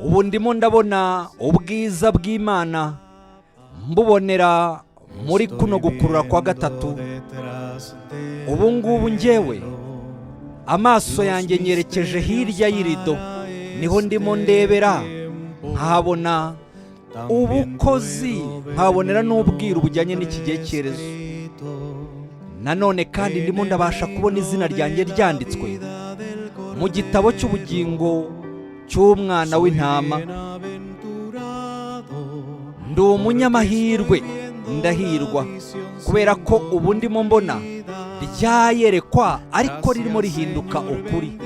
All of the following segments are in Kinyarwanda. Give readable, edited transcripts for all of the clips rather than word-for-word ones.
ubu ndimo ndabona ubwiza bw'Imana mbubonera muri kuno gukurura kwa gatatu. Ubu ngubu njyewe amaso yanjye nyerekeje hirya y'irido, niho ndimo ndebera nkahabona ubukozi, nkahabonera n'ubwiru bujyanye n'iki gihe cyerezo. Nanone kandi ndimo ndabasha kubona izina ryanjye ryanditswe mu gitabo cy'ubugingo cy'umwana w'intama. Ndi umunyamahirwe, ndahirwa kubera ko ubu ndimo mbona ryayerekwa ariko ririmo rihinduka ukuri.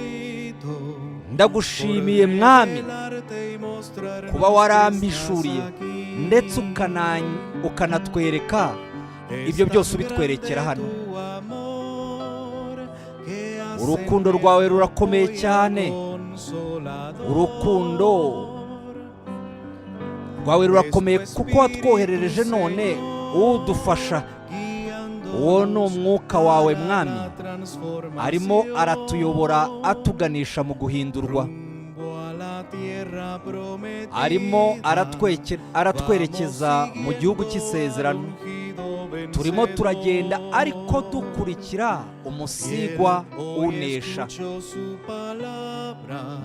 Ndagushimiye Mwami kuba warambishuriye ndetse ukanatwereka ibyo byose ubitwerekera hano. Urukundo rwawe rurakomeye cyane, urukundo rwawe rurakomeye kuko watwoherereje none udufasha. Uwo ni umwuka wawe Mwami, arimo aratuyobora atuganisha mu guhindurwa, arimo aratwerekeza mu gihugu cy'isezerano. Turimo turagenda ariko dukurikira umusigwa unesha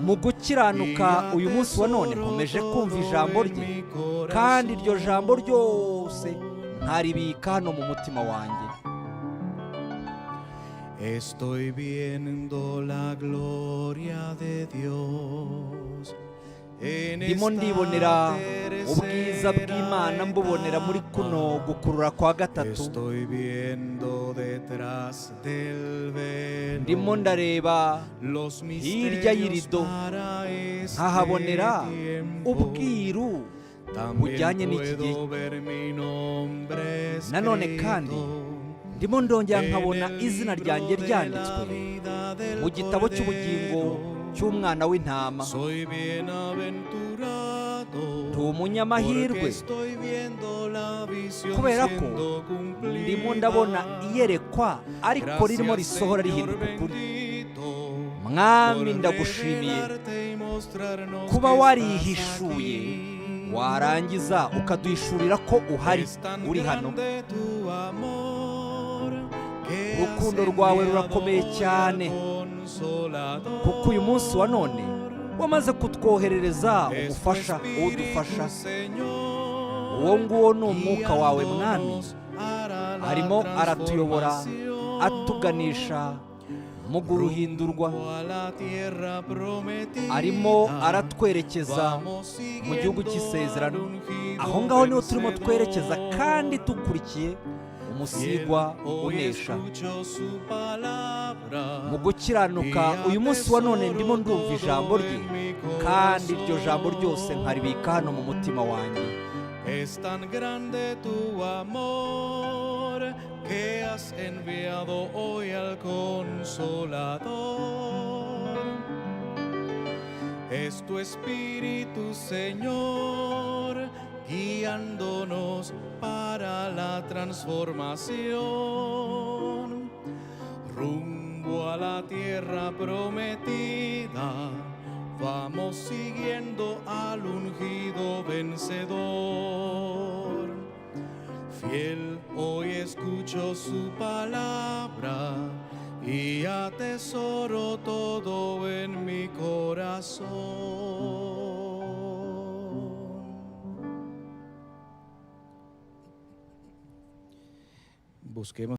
mu gukiranuka. Uyu munsi wa none nkomeje kumva ijambo rye, kandi iryo jambo ryose ntaribika hano mu mutima wanjye. Estoy viendo la gloria de Dios. Ndimo ndibonera ubwiza bw'Imana mbubonera muri kuno gukurura kwa gatatu. Ndimo ndareba hirya y'irido nkahabonera ubwiru bujyanye n'iki gihe. Nanone kandi ndimo ndongera nkabona izina ryanjye ryanditswe mu gitabo cy'ubugingo cy'umwana w'intama. Ndi umunyamahirwe kubera ko ndimo ndabona iyerekwa ariko ririmo risohora rihinduka ukuri. Mwami, ndagushimiye kuba warihishuye warangiza ukaduhishurira ko uhari, uri hano. Urukundo rwawe rurakomeye cyane kuko uyu munsi wa none wamaze kutwoherereza umufasha udufasha. Uwo nguwo ni umwuka wawe Mwami, arimo aratuyobora atuganisha mu guhindurwa, arimo aratwerekeza mu gihugu cy'isezerano. Aho ngaho niho turimo twerekeza kandi dukurikiye umusigwa unesha mu gukiranuka. Uyu munsi wa none ndimo ndumva ijambo rye, kandi iryo jambo ryose nkaribika hano mu mutima wanjye. Es tan grande tu amor que has enviado hoy al Consolador. Es tu Espíritu, Señor, guiándonos para la transformación, rumbo a la tierra prometida. Vamos siguiendo al ungido vencedor. Fiel, hoy escucho su palabra y atesoro todo en mi corazón. Busquemos